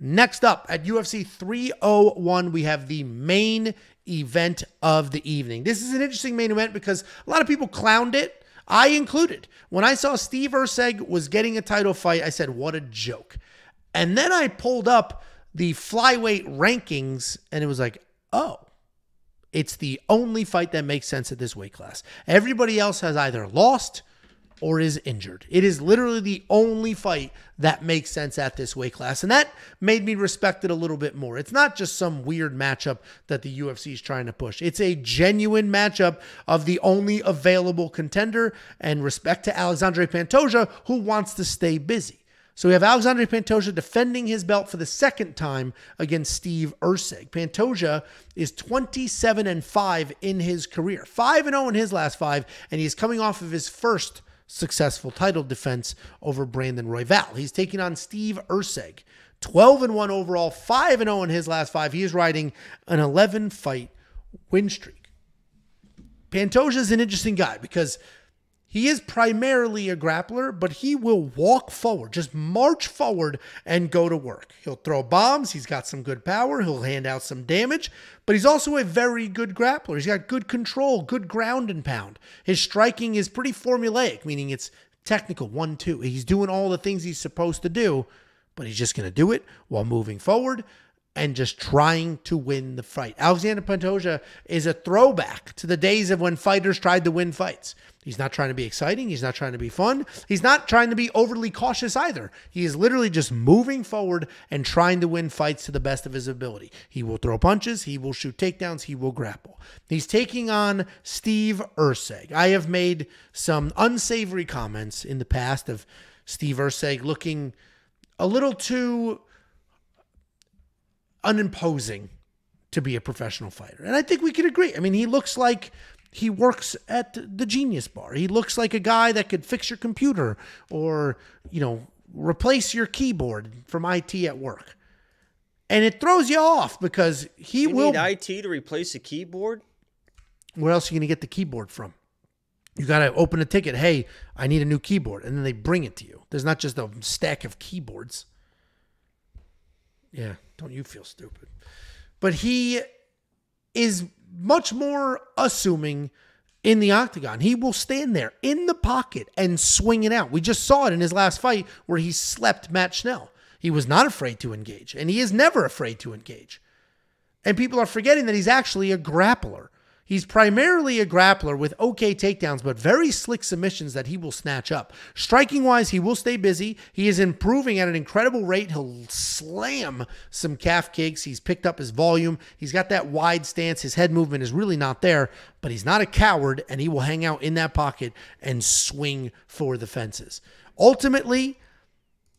Next up at UFC 301, we have the main event of the evening. This is an interesting main event because a lot of people clowned it. I included. When I saw Steve Erceg was getting a title fight, I said, what a joke. And then I pulled up the flyweight rankings and it was like, oh, it's the only fight that makes sense at this weight class. Everybody else has either lost or is injured. It is literally the only fight that makes sense at this weight class. And that made me respect it a little bit more. It's not just some weird matchup that the UFC is trying to push. It's a genuine matchup of the only available contender, and respect to Alexandre Pantoja, who wants to stay busy. So we have Alexandre Pantoja defending his belt for the second time against Steve Erceg. Pantoja is 27-5 in his career, 5-0 in his last 5, and he's coming off of his first successful title defense over Brandon Royval. He's taking on Steve Erceg, 12-1 overall, 5-0 in his last 5. He is riding an 11-fight win streak. Pantoja is an interesting guy because he is primarily a grappler, but he will walk forward, just march forward and go to work. He'll throw bombs. He's got some good power. He'll hand out some damage, but he's also a very good grappler. He's got good control, good ground and pound. His striking is pretty formulaic, meaning it's technical, 1-2. He's doing all the things he's supposed to do, but he's just going to do it while moving forward and just trying to win the fight. Alexandre Pantoja is a throwback to the days of when fighters tried to win fights. He's not trying to be exciting. He's not trying to be fun. He's not trying to be overly cautious either. He is literally just moving forward and trying to win fights to the best of his ability. He will throw punches. He will shoot takedowns. He will grapple. He's taking on Steve Erceg. I have made some unsavory comments in the past of Steve Erceg looking a little too unimposing to be a professional fighter. And I think we could agree. I mean, he looks like he works at the Genius Bar. He looks like a guy that could fix your computer or, replace your keyboard from IT at work. And it throws you off because you need IT to replace a keyboard? Where else are you going to get the keyboard from? You got to open a ticket. Hey, I need a new keyboard. And then they bring it to you. There's not just a stack of keyboards. Yeah, don't you feel stupid. But he is much more assuming in the octagon. He will stand there in the pocket and swing it out. We just saw it in his last fight where he slept Matt Schnell. He was not afraid to engage, and he is never afraid to engage. And people are forgetting that he's actually a grappler. He's primarily a grappler with okay takedowns, but very slick submissions that he will snatch up. Striking-wise, he will stay busy. He is improving at an incredible rate. He'll slam some calf kicks. He's picked up his volume. He's got that wide stance. His head movement is really not there, but he's not a coward, and he will hang out in that pocket and swing for the fences. Ultimately,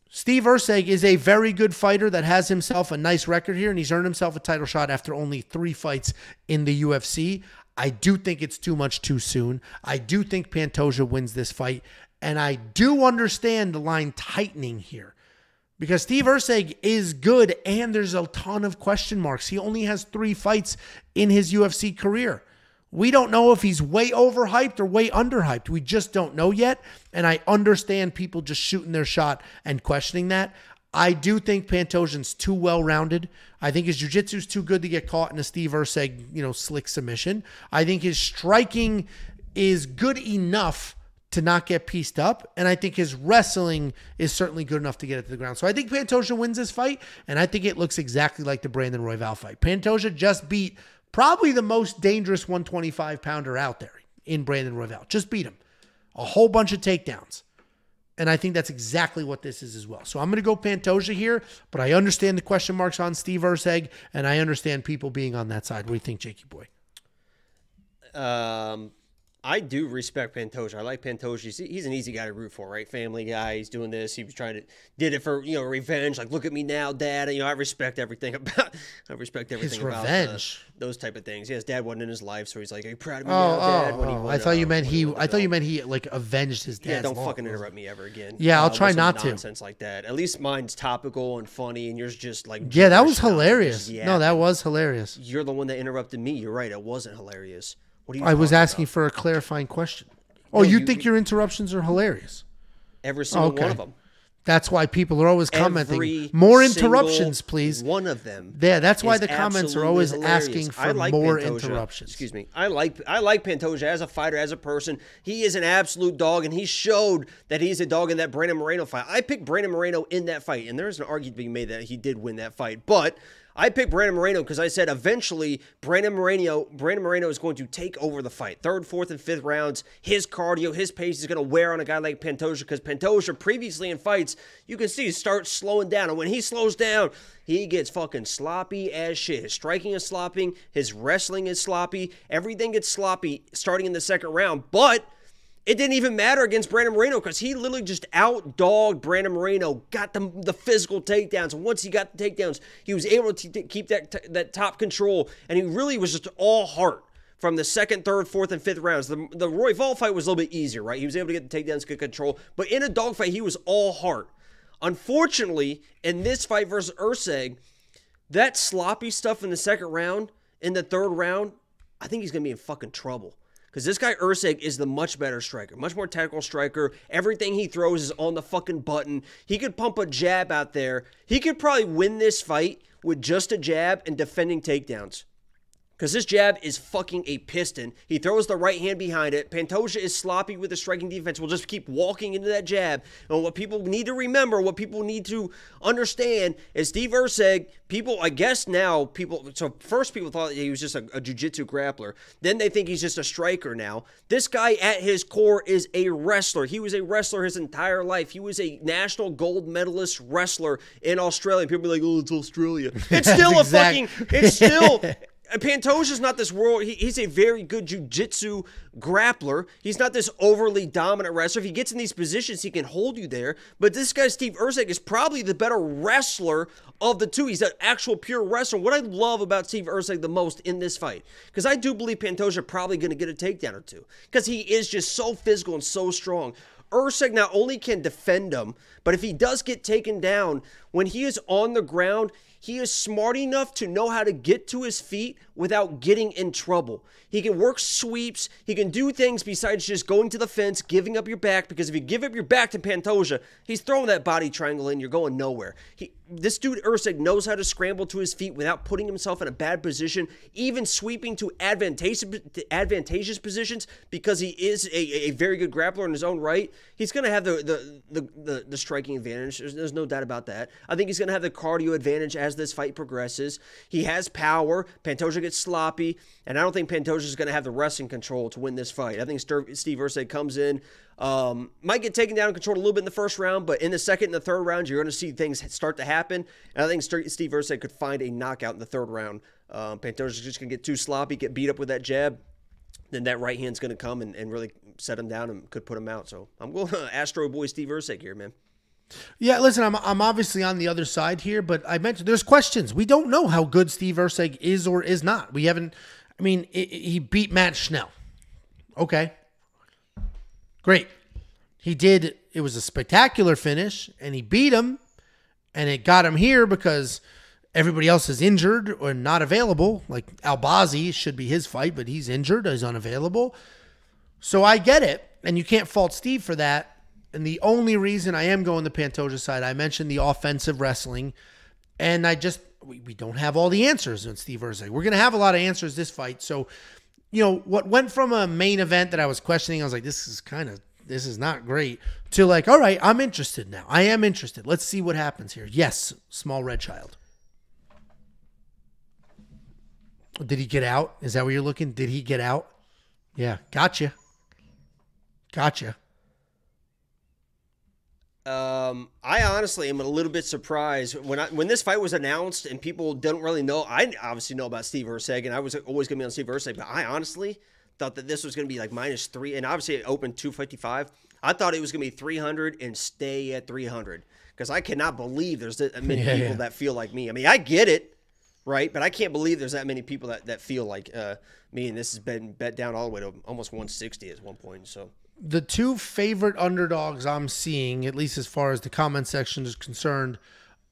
Steve Erceg is a very good fighter that has himself a nice record here, and he's earned himself a title shot after only 3 fights in the UFC. I do think it's too much too soon. I do think Pantoja wins this fight, and I do understand the line tightening here because Steve Erceg is good, and there's a ton of question marks. He only has 3 fights in his UFC career. We don't know if he's way overhyped or way underhyped. We just don't know yet. And I understand people just shooting their shot and questioning that. I do think Pantoja's too well-rounded. I think his jiu-jitsu is too good to get caught in a Steve Erceg, slick submission. I think his striking is good enough to not get pieced up. And I think his wrestling is certainly good enough to get it to the ground. So I think Pantoja wins this fight. And I think it looks exactly like the Brandon Royval fight. Pantoja just beat probably the most dangerous 125-pounder out there in Brandon Royval. Just beat him. A whole bunch of takedowns. And I think that's exactly what this is as well. So I'm going to go Pantoja here, but I understand the question marks on Steve Erceg, and I understand people being on that side. What do you think, Jakey boy? I do respect Pantoja. I like Pantoja. He's an easy guy to root for, right? Family guy. He's doing this. He was did it for, revenge. Like, look at me now, Dad. I respect everything about his revenge. Those type of things. Yeah, his dad wasn't in his life, so he's like, "Are you proud of me now, Dad?" When he won, I thought you meant he like avenged his dad. Yeah, don't fucking interrupt me ever again. Yeah, I'll try not to. Nonsense like that. At least mine's topical and funny, and yours just like. Yeah, that was hilarious. No, that was hilarious. You're the one that interrupted me. You're right. It wasn't hilarious. I was asking for a clarifying question. Oh, you think your interruptions are hilarious? Every single one of them. That's why people are always commenting. Every More single interruptions, please. One of them. Yeah, that's why is the comments are absolutely always hilarious. asking for I like more Pantoja. interruptions. Excuse me. I like Pantoja as a fighter, as a person. He is an absolute dog, and he showed that he's a dog in that Brandon Moreno fight. I picked Brandon Moreno in that fight, and there's an argument being made that he did win that fight. But I picked Brandon Moreno because I said eventually Brandon Moreno is going to take over the fight. Third, fourth, and fifth rounds, his cardio, his pace is going to wear on a guy like Pantoja because Pantoja previously in fights, you can see he starts slowing down. And when he slows down, he gets fucking sloppy as shit. His striking is sloppy. His wrestling is sloppy. Everything gets sloppy starting in the second round. But it didn't even matter against Brandon Moreno because he literally just outdogged Brandon Moreno, got the physical takedowns. And once he got the takedowns, he was able to keep that top control. And he really was just all heart from the second, third, fourth, and fifth rounds. The Royval fight was a little bit easier, right? He was able to get the takedowns, good control. But in a dogfight, he was all heart. Unfortunately, in this fight versus Erceg, that sloppy stuff in the second round, in the third round, I think he's going to be in fucking trouble. Because this guy Erceg is the much better striker, much more technical striker. Everything he throws is on the fucking button. He could pump a jab out there. He could probably win this fight with just a jab and defending takedowns. Because this jab is fucking a piston. He throws the right hand behind it. Pantoja is sloppy with the striking defense. We'll just keep walking into that jab. And what people need to remember, what people need to understand is Steve Erceg, people, I guess now, so first people thought he was just a jiu-jitsu grappler. Then they think he's just a striker now. This guy at his core is a wrestler. He was a wrestler his entire life. He was a national gold medalist wrestler in Australia. People be like, oh, it's Australia. It's still it's still... Pantoja's not this world. He's a very good jiu-jitsu grappler. He's not this overly dominant wrestler. If he gets in these positions, he can hold you there. But this guy, Steve Erceg, is probably the better wrestler of the two. He's an actual pure wrestler. What I love about Steve Erceg the most in this fight, because I do believe Pantoja probably going to get a takedown or two, because he is just so physical and so strong. Erceg not only can defend him, but if he does get taken down, when he is on the ground, he is smart enough to know how to get to his feet without getting in trouble. He can work sweeps. He can do things besides just going to the fence, giving up your back, because if you give up your back to Pantoja, he's throwing that body triangle in, you're going nowhere. This dude Erceg knows how to scramble to his feet without putting himself in a bad position, even sweeping to advantageous positions, because he is a very good grappler in his own right. He's going to have the striking advantage. There's no doubt about that. I think he's going to have the cardio advantage as this fight progresses. He has power. Pantoja gets sloppy, and I don't think Pantoja is going to have the wrestling control to win this fight. I think Steve Erceg comes in, might get taken down and controlled a little bit in the first round, but in the second and the third round, you're going to see things start to happen, and I think Steve Erceg could find a knockout in the third round. Pantoja's just going to get too sloppy, get beat up with that jab, then that right hand's going to come and really set him down and could put him out. So I'm going Astro Boy Steve Erceg here, man. Yeah, listen, I'm obviously on the other side here, but I mentioned there's questions. We don't know how good Steve Erceg is or is not. We haven't, I mean, he beat Matt Schnell. Okay. Great. He did, it was a spectacular finish, and he beat him, and it got him here because everybody else is injured or not available. Like Albazi should be his fight, but he's injured, he's unavailable. So I get it, and you can't fault Steve for that. And the only reason I am going the Pantoja side, I mentioned the offensive wrestling, and we don't have all the answers on Steve Erceg. We're going to have a lot of answers this fight. So, you know, what went from a main event that I was questioning, I was like, this is not great, to like, all right, I'm interested now. I am interested. Let's see what happens here. Yes, small red child. Did he get out? Is that what you're looking? Did he get out? Yeah, gotcha. I honestly am a little bit surprised when this fight was announced and people don't really know. I obviously know about Steve Erceg, and I was always going to be on Steve Erceg, but I honestly thought that this was going to be like -3, and obviously it opened 255. I thought it was going to be 300 and stay at 300, because I cannot believe there's that many people that feel like me. I mean, I get it, right? But I can't believe there's that many people that feel like me, and this has been bet down all the way to almost 160 at one point, so... The two favorite underdogs I'm seeing, at least as far as the comment section is concerned,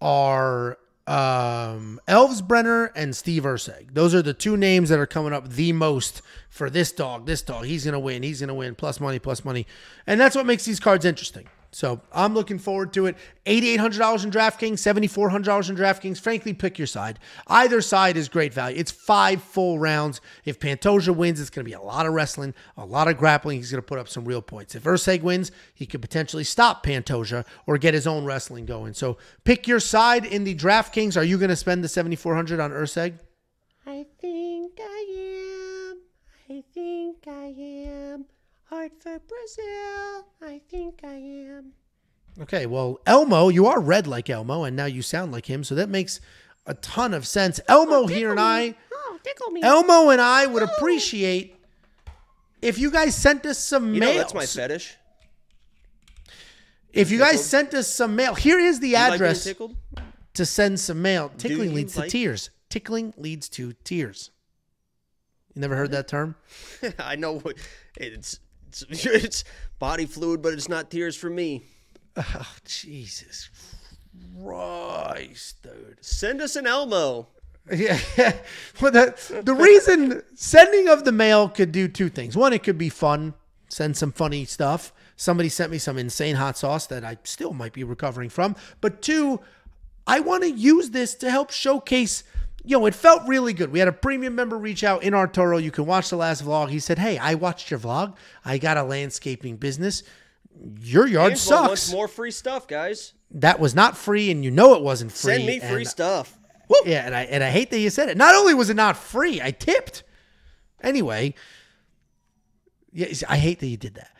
are Elfsbrenner and Steve Erceg. Those are the two names that are coming up the most for this dog. He's going to win. Plus money. And that's what makes these cards interesting. So I'm looking forward to it. $8,800 in DraftKings, $7,400 in DraftKings. Frankly, pick your side. Either side is great value. It's 5 full rounds. If Pantoja wins, it's going to be a lot of wrestling, a lot of grappling. He's going to put up some real points. If Erceg wins, he could potentially stop Pantoja or get his own wrestling going. So pick your side in the DraftKings. Are you going to spend the $7,400 on Erceg? I think I am. I think I am. Heart for Brazil. I think I am. Okay, well, Elmo, you are red like Elmo, and now you sound like him, so that makes a ton of sense. Elmo here and I, tickle me. Elmo and I would appreciate if you guys sent us some mail. That's my fetish. If you guys sent us some mail, here is the address like being tickled? to send some mail. Tickling leads like to tears. Tickling leads to tears. You never heard that term? I know it's body fluid, but it's not tears for me. Oh, Jesus Christ, dude. Send us an Elmo. Yeah. Well, the reason sending of the mail could do two things. One, it could be fun. Send some funny stuff. Somebody sent me some insane hot sauce that I still might be recovering from. But two, I want to use this to help showcase. It felt really good. We had a premium member reach out in Arturo. You can watch the last vlog. He said, hey, I watched your vlog. I got a landscaping business. Your yard sucks. Wants more free stuff, guys. That was not free, and it wasn't free. Send me free stuff. Woo! Yeah, and I hate that you said it. Not only was it not free, I tipped. Anyway, yeah, I hate that you did that.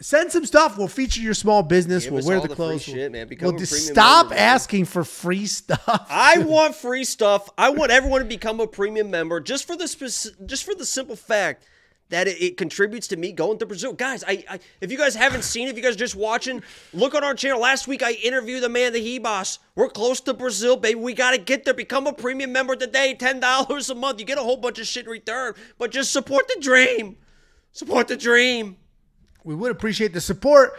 Send some stuff. We'll feature your small business. We'll wear the clothes. Shit, man. We'll just stop asking for free stuff. I want free stuff. I want everyone to become a premium member just for the simple fact that it contributes to me going to Brazil. Guys, if you guys haven't seen it, if you guys are just watching, look on our channel. Last week I interviewed the man, the He-Boss. We're close to Brazil, baby. We got to get there. Become a premium member today. $10 a month. You get a whole bunch of shit in return, but just support the dream. Support the dream. We would appreciate the support.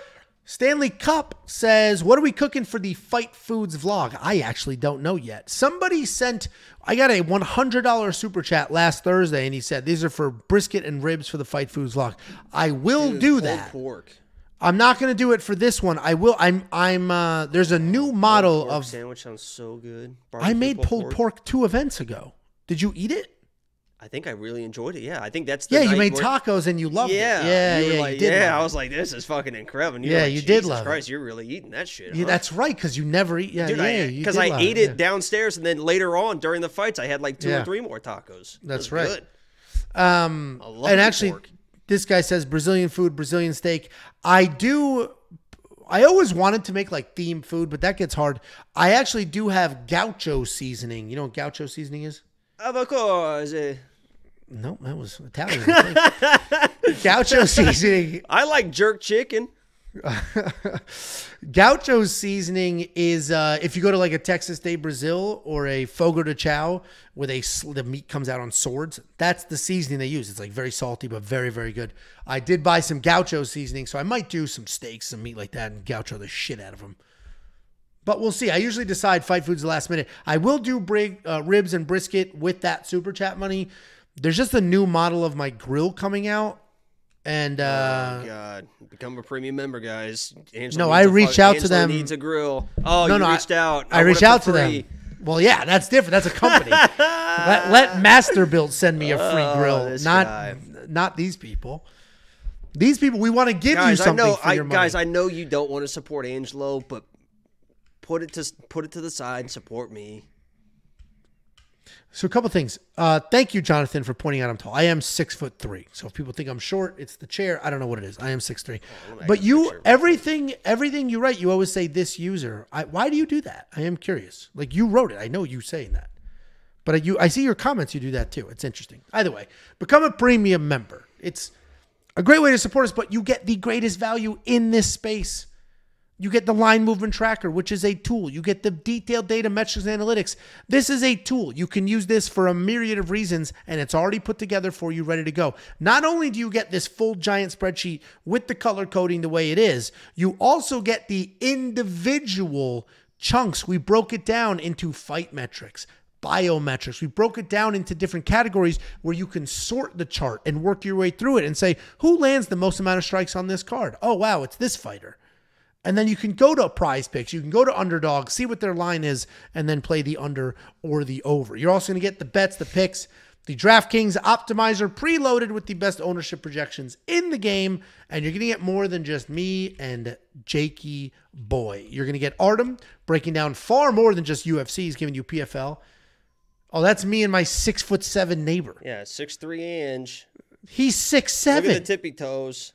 Stanley Cup says, what are we cooking for the Fight Foods vlog? I actually don't know yet. Somebody I got a $100 super chat last Thursday, and he said, these are for brisket and ribs for the Fight Foods vlog. I will do that. Pork. I'm not going to do it for this one. I will. There's a new model pork of sandwich sounds so good. I made pulled pork 2 events ago. Did you eat it? I think I really enjoyed it. Yeah, I think that's the you made tacos and you loved it. Yeah, you did. I was like, this is fucking incredible. You did love Christ, you're really eating that shit. Yeah, that's right, because you never eat. Yeah, because I ate it downstairs, and then later on during the fights, I had like 2 or 3 more tacos. That's right. Good. I love and actually, pork. This guy says Brazilian food, Brazilian steak. I always wanted to make like themed food, but that gets hard. I actually do have gaucho seasoning. You know what gaucho seasoning is? Avocado. No, that was Italian. Gaucho seasoning. I like jerk chicken. Gaucho seasoning is if you go to like a Texas de Brazil or a Fogo de Chao where the meat comes out on swords, that's the seasoning they use. It's like very salty, but very, very good. I did buy some gaucho seasoning, so I might do some steaks, some meat like that, and gaucho the shit out of them. But we'll see. I usually decide Fight Foods the last minute. I will do ribs and brisket with that super chat money. There's just a new model of my grill coming out. And oh God, become a premium member, guys. No, I reached out to them. Needs a grill. Oh, no, you reached out. I reached out to them. Well, yeah, that's different. That's a company. let Masterbuilt send me a free grill, not these people. These people, we want to give you something for your money. Guys, I know you don't want to support Angelo, but put it to the side and support me. So a couple things. Thank you, Jonathan, for pointing out I'm tall. I am 6'3". So if people think I'm short, it's the chair. I don't know what it is. I am 6'3". But everything you write, you always say this user. Why do you do that? I am curious. Like you wrote it. I know you saying that. But I see your comments. You do that too. It's interesting. Either way, become a premium member. It's a great way to support us, but you get the greatest value in this space. You get the line movement tracker, which is a tool. You get the detailed data metrics and analytics. This is a tool. You can use this for a myriad of reasons, and it's already put together for you, ready to go. Not only do you get this full giant spreadsheet with the color coding the way it is, you also get the individual chunks. We broke it down into fight metrics, biometrics. We broke it down into different categories where you can sort the chart and work your way through it and say, who lands the most amount of strikes on this card? Oh, wow, it's this fighter. And then you can go to Prize Picks. You can go to Underdog, see what their line is, and then play the under or the over. You're also going to get the bets, the picks, the DraftKings Optimizer preloaded with the best ownership projections in the game. And you're going to get more than just me and Jakey Boy. You're going to get Artem breaking down far more than just UFC. He's giving you PFL. Oh, that's me and my 6'7" neighbor. Yeah, 6'3" inch. He's 6'7". Look at the tippy toes.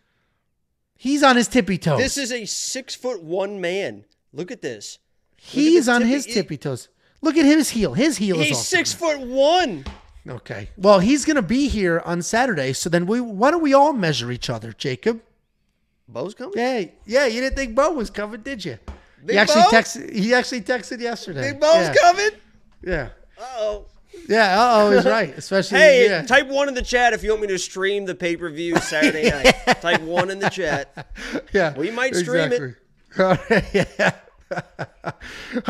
He's on his tippy toes. This is a 6'1" man. Look at this. He's on his tippy toes. Look at his heel. His heel is He's awesome. 6'1". Okay. Well, he's going to be here on Saturday. So then why don't we all measure each other, Jacob? Bo's coming? Yeah. You didn't think Bo was coming, did you? Big He actually Bo? texted yesterday. Big Bo's coming? Yeah. Uh-oh. Yeah, he's right. Especially, Hey, type 1 in the chat if you want me to stream the pay-per-view Saturday night. Type 1 in the chat. Yeah. We might stream it. All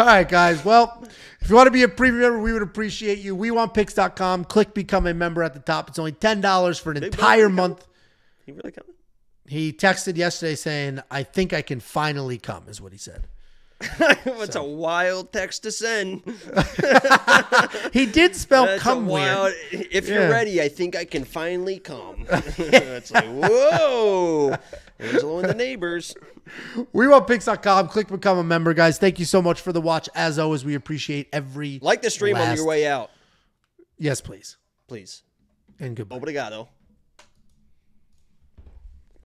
right, guys. Well, if you want to be a premium member, we would appreciate you. WeWantPicks.com. Click Become a Member at the top. It's only $10 for an entire month. He really coming? He texted yesterday saying, I think I can finally come, is what he said. It's a wild text to send. He did spell come weird. If you're ready, I think I can finally come. It's like, whoa. Angelo and the neighbors. WeWantPicks.com. Click Become a Member, guys. Thank you so much for the watch. As always, we appreciate every Like the stream on your way out. Yes, please. Please. And goodbye. Obrigado.